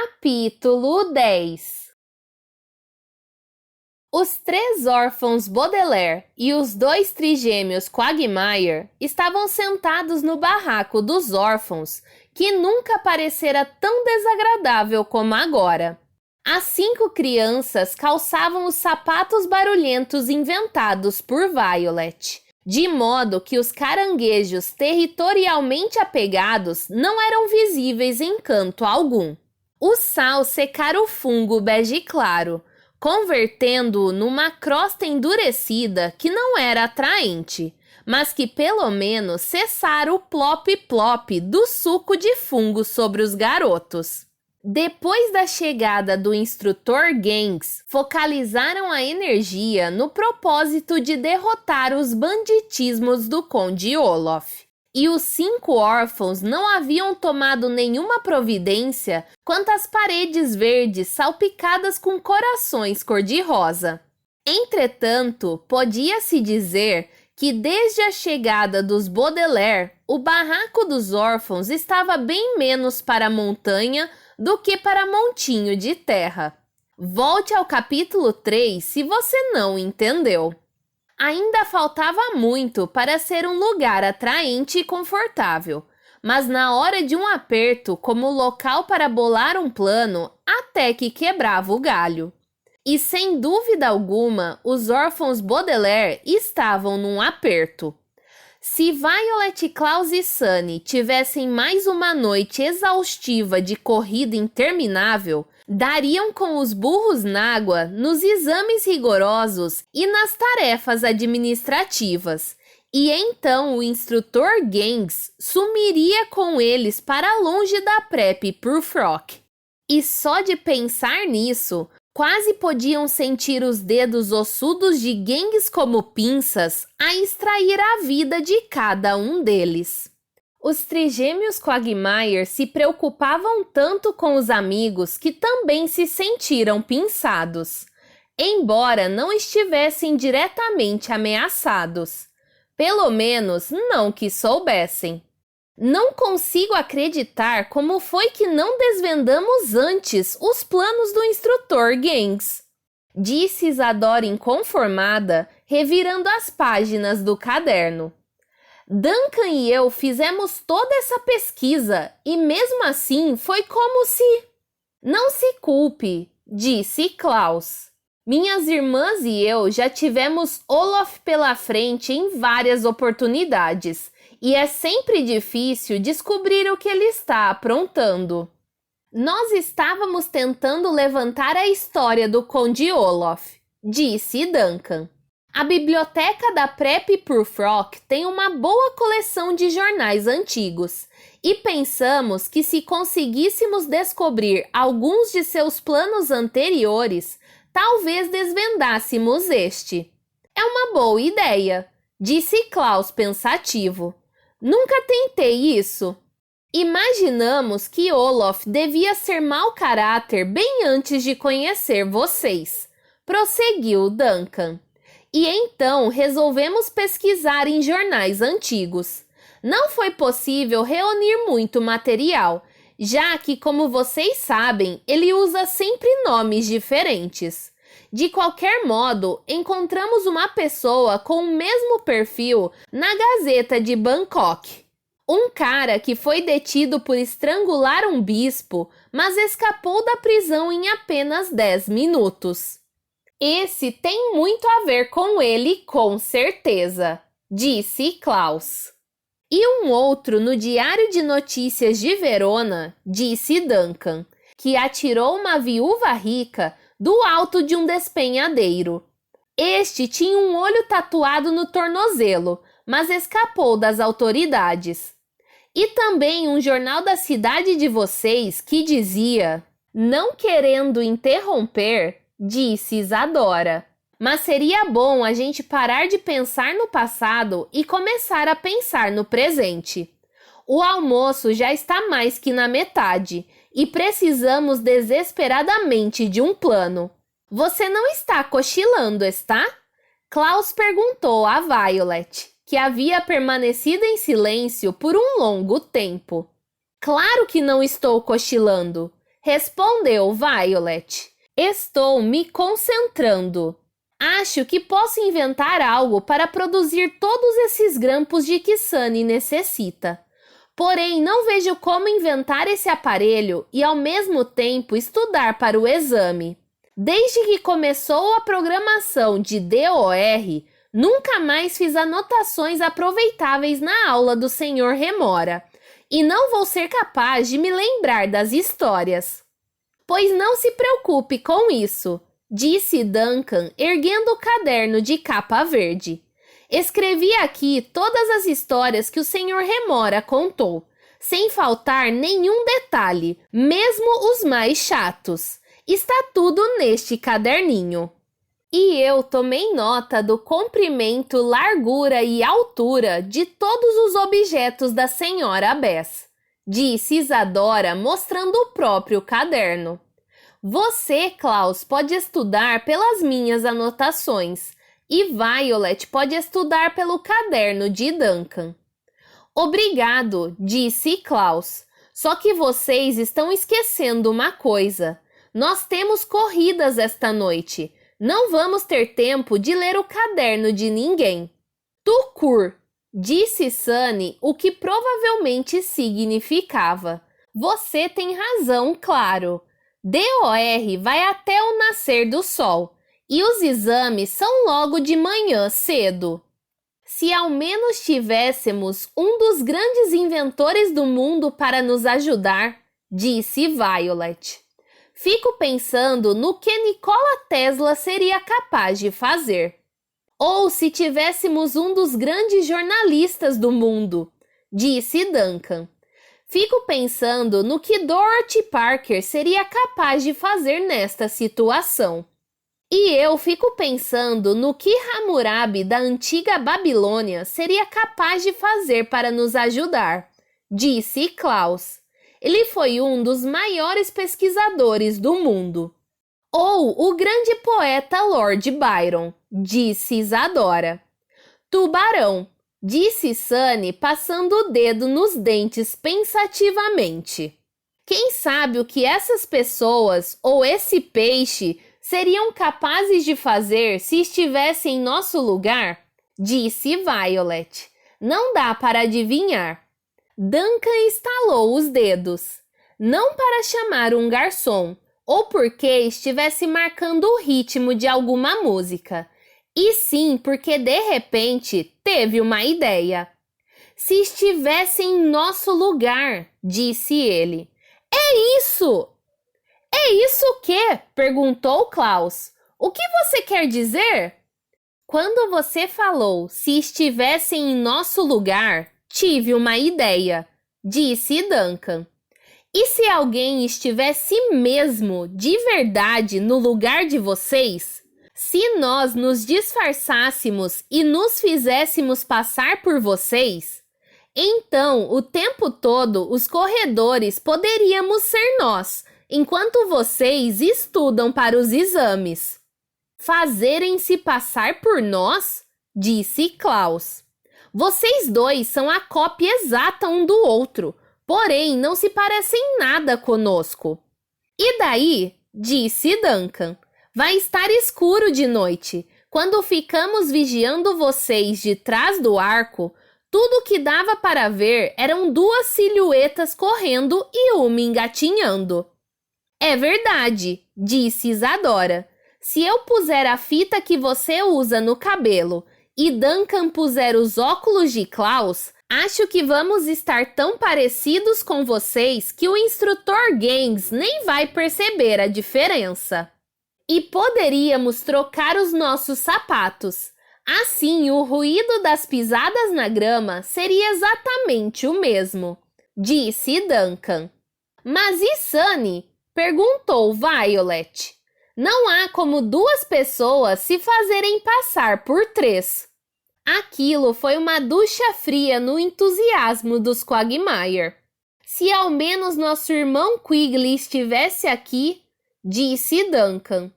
Capítulo 10. Os 3 órfãos Baudelaire e os 2 trigêmeos Quagmire estavam sentados no barraco dos órfãos, que nunca parecera tão desagradável como agora. As 5 crianças calçavam os sapatos barulhentos inventados por Violet, de modo que os caranguejos territorialmente apegados não eram visíveis em canto algum. O sal secara o fungo bege claro, convertendo-o numa crosta endurecida que não era atraente, mas que pelo menos cessara o plop-plop do suco de fungo sobre os garotos. Depois da chegada do instrutor Gangs, focalizaram a energia no propósito de derrotar os banditismos do Conde Olaf. E os 5 órfãos não haviam tomado nenhuma providência quanto às paredes verdes salpicadas com corações cor-de-rosa. Entretanto, podia-se dizer que desde a chegada dos Baudelaire, o barraco dos órfãos estava bem menos para a montanha do que para montinho de terra. Volte ao capítulo 3 se você não entendeu. Ainda faltava muito para ser um lugar atraente e confortável, mas na hora de um aperto como local para bolar um plano, até que quebrava o galho. E sem dúvida alguma, os órfãos Baudelaire estavam num aperto. Se Violet, Klaus e Sunny tivessem mais uma noite exaustiva de corrida interminável, dariam com os burros nágua nos exames rigorosos e nas tarefas administrativas. E então o instrutor Gangs sumiria com eles para longe da PrEP Purfrock. E só de pensar nisso, quase podiam sentir os dedos ossudos de Gangs como pinças a extrair a vida de cada um deles. Os trigêmeos Quagmire se preocupavam tanto com os amigos que também se sentiram pinçados, embora não estivessem diretamente ameaçados. Pelo menos não que soubessem. Não consigo acreditar como foi que não desvendamos antes os planos do instrutor Gangs, disse Isadora inconformada, revirando as páginas do caderno. Duncan e eu fizemos toda essa pesquisa e mesmo assim foi como se... Não se culpe, disse Klaus. Minhas irmãs e eu já tivemos Olaf pela frente em várias oportunidades e é sempre difícil descobrir o que ele está aprontando. Nós estávamos tentando levantar a história do Conde Olaf, disse Duncan. A biblioteca da PrEP Purfrock tem uma boa coleção de jornais antigos e pensamos que se conseguíssemos descobrir alguns de seus planos anteriores, talvez desvendássemos este. É uma boa ideia, disse Klaus pensativo. Nunca tentei isso. Imaginamos que Olaf devia ser mau caráter bem antes de conhecer vocês, prosseguiu Duncan. E então resolvemos pesquisar em jornais antigos. Não foi possível reunir muito material, já que, como vocês sabem, ele usa sempre nomes diferentes. De qualquer modo, encontramos uma pessoa com o mesmo perfil na Gazeta de Bangkok. Um cara que foi detido por estrangular um bispo, mas escapou da prisão em apenas 10 minutos. Esse tem muito a ver com ele, com certeza, disse Klaus. E um outro no Diário de Notícias de Verona, disse Duncan, que atirou uma viúva rica do alto de um despenhadeiro. Este tinha um olho tatuado no tornozelo, mas escapou das autoridades. E também um jornal da cidade de vocês que dizia, não querendo interromper, disse Isadora. Mas seria bom a gente parar de pensar no passado e começar a pensar no presente. O almoço já está mais que na metade e precisamos desesperadamente de um plano. Você não está cochilando, está? Klaus perguntou a Violet, que havia permanecido em silêncio por um longo tempo. Claro que não estou cochilando. respondeu Violet. Estou me concentrando. Acho que posso inventar algo para produzir todos esses grampos de que Sunny necessita. Porém, não vejo como inventar esse aparelho e, ao mesmo tempo, estudar para o exame. Desde que começou a programação de DOR, nunca mais fiz anotações aproveitáveis na aula do Sr. Remora, e não vou ser capaz de me lembrar das histórias. Pois não se preocupe com isso, disse Duncan, erguendo o caderno de capa verde. Escrevi aqui todas as histórias que o Sr. Remora contou, sem faltar nenhum detalhe, mesmo os mais chatos. Está tudo neste caderninho. E eu tomei nota do comprimento, largura e altura de todos os objetos da Sra. Bess, disse Isadora, mostrando o próprio caderno. Você, Klaus, pode estudar pelas minhas anotações, e Violet pode estudar pelo caderno de Duncan. Obrigado, disse Klaus. Só que vocês estão esquecendo uma coisa. Nós temos corridas esta noite. Não vamos ter tempo de ler o caderno de ninguém. Tucur, disse Sunny, o que provavelmente significava. Você tem razão, claro. DOR vai até o nascer do sol, e os exames são logo de manhã cedo. Se ao menos tivéssemos um dos grandes inventores do mundo para nos ajudar, disse Violet. Fico pensando no que Nikola Tesla seria capaz de fazer. Ou se tivéssemos um dos grandes jornalistas do mundo, disse Duncan. Fico pensando no que Dorothy Parker seria capaz de fazer nesta situação. E eu fico pensando no que Hammurabi da antiga Babilônia seria capaz de fazer para nos ajudar, disse Klaus. Ele foi um dos maiores pesquisadores do mundo. Ou o grande poeta Lord Byron, disse Isadora. Tubarão, disse Sunny, passando o dedo nos dentes pensativamente. Quem sabe o que essas pessoas ou esse peixe seriam capazes de fazer se estivessem em nosso lugar? Disse Violet. Não dá para adivinhar. Duncan estalou os dedos. Não para chamar um garçom, ou porque estivesse marcando o ritmo de alguma música, e sim porque de repente teve uma ideia. Se estivesse em nosso lugar, disse ele. É isso! É isso o quê? Perguntou Klaus. O que você quer dizer? Quando você falou se estivessem em nosso lugar, tive uma ideia, disse Duncan. E se alguém estivesse mesmo, de verdade, no lugar de vocês? Se nós nos disfarçássemos e nos fizéssemos passar por vocês? Então, o tempo todo, os corredores poderíamos ser nós, enquanto vocês estudam para os exames. Fazerem-se passar por nós? Disse Klaus. Vocês dois são a cópia exata um do outro, porém não se parecem nada conosco. E daí? Disse Duncan. Vai estar escuro de noite. Quando ficamos vigiando vocês de trás do arco, tudo que dava para ver eram duas silhuetas correndo e uma engatinhando. É verdade, disse Isadora. Se eu puser a fita que você usa no cabelo e Duncan puser os óculos de Klaus, acho que vamos estar tão parecidos com vocês que o instrutor Gaines nem vai perceber a diferença. E poderíamos trocar os nossos sapatos. Assim, o ruído das pisadas na grama seria exatamente o mesmo, disse Duncan. Mas e Sunny? Perguntou Violet. Não há como duas pessoas se fazerem passar por três. Aquilo foi uma ducha fria no entusiasmo dos Quagmire. Se ao menos nosso irmão Quigley estivesse aqui, disse Duncan.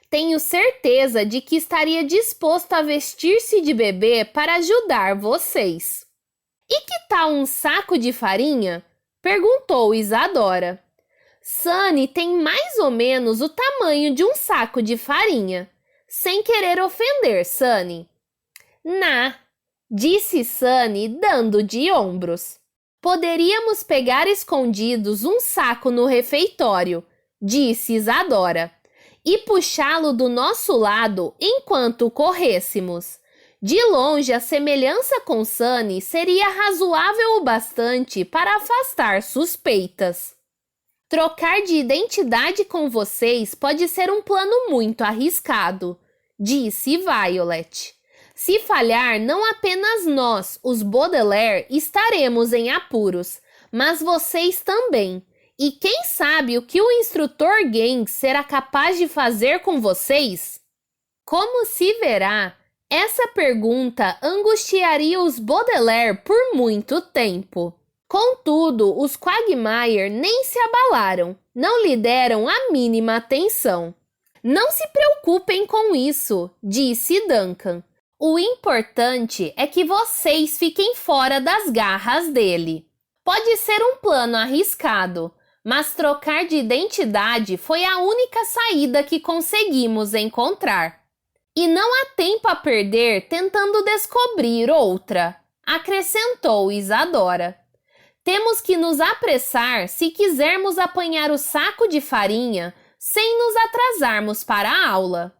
Tenho certeza de que estaria disposto a vestir-se de bebê para ajudar vocês. E que tal um saco de farinha? Perguntou Isadora. Sunny tem mais ou menos o tamanho de um saco de farinha. Sem querer ofender, Sunny. Nah, disse Sunny, dando de ombros. Poderíamos pegar escondidos um saco no refeitório, disse Isadora, e puxá-lo do nosso lado enquanto corrêssemos. De longe, a semelhança com Sunny seria razoável o bastante para afastar suspeitas. Trocar de identidade com vocês pode ser um plano muito arriscado, disse Violet. Se falhar, não apenas nós, os Baudelaire, estaremos em apuros, mas vocês também. E quem sabe o que o instrutor Gengs será capaz de fazer com vocês? Como se verá, essa pergunta angustiaria os Baudelaire por muito tempo. Contudo, os Quagmire nem se abalaram, não lhe deram a mínima atenção. Não se preocupem com isso, disse Duncan. O importante é que vocês fiquem fora das garras dele. Pode ser um plano arriscado, mas trocar de identidade foi a única saída que conseguimos encontrar. E não há tempo a perder tentando descobrir outra, acrescentou Isadora. Temos que nos apressar se quisermos apanhar o saco de farinha sem nos atrasarmos para a aula.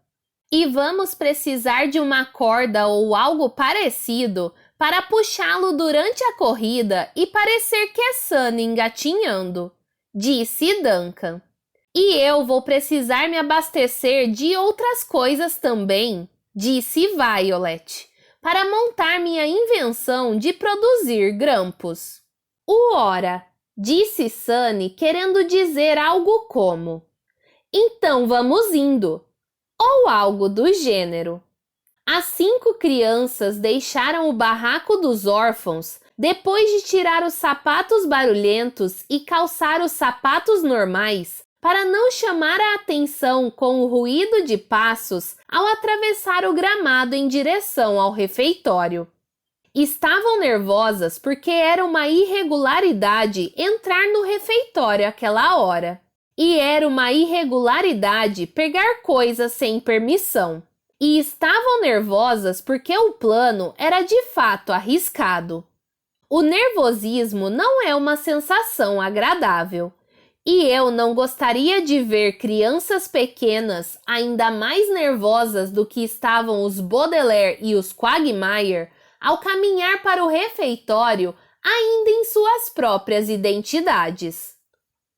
E vamos precisar de uma corda ou algo parecido para puxá-lo durante a corrida e parecer que é Sunny engatinhando, disse Duncan. E eu vou precisar me abastecer de outras coisas também, disse Violet, para montar minha invenção de produzir grampos. Ora, disse Sunny, querendo dizer algo como: então vamos indo, ou algo do gênero. As 5 crianças deixaram o barraco dos órfãos depois de tirar os sapatos barulhentos e calçar os sapatos normais para não chamar a atenção com o ruído de passos ao atravessar o gramado em direção ao refeitório. Estavam nervosas porque era uma irregularidade entrar no refeitório àquela hora. E era uma irregularidade pegar coisas sem permissão. E estavam nervosas porque o plano era de fato arriscado. O nervosismo não é uma sensação agradável. E eu não gostaria de ver crianças pequenas ainda mais nervosas do que estavam os Baudelaire e os Quagmire ao caminhar para o refeitório ainda em suas próprias identidades.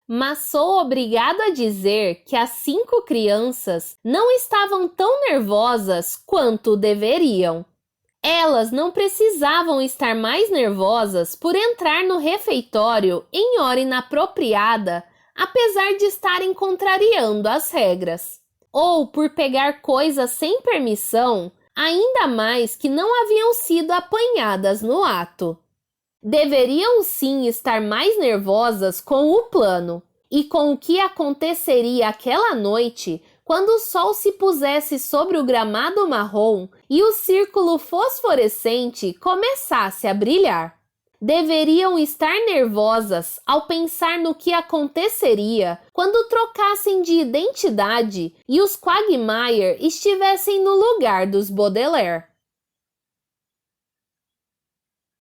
Mas sou obrigado a dizer que as 5 crianças não estavam tão nervosas quanto deveriam. Elas não precisavam estar mais nervosas por entrar no refeitório em hora inapropriada, apesar de estarem contrariando as regras, ou por pegar coisas sem permissão, ainda mais que não haviam sido apanhadas no ato. Deveriam sim estar mais nervosas com o plano e com o que aconteceria aquela noite quando o sol se pusesse sobre o gramado marrom e o círculo fosforescente começasse a brilhar. Deveriam estar nervosas ao pensar no que aconteceria quando trocassem de identidade e os Quagmire estivessem no lugar dos Baudelaire.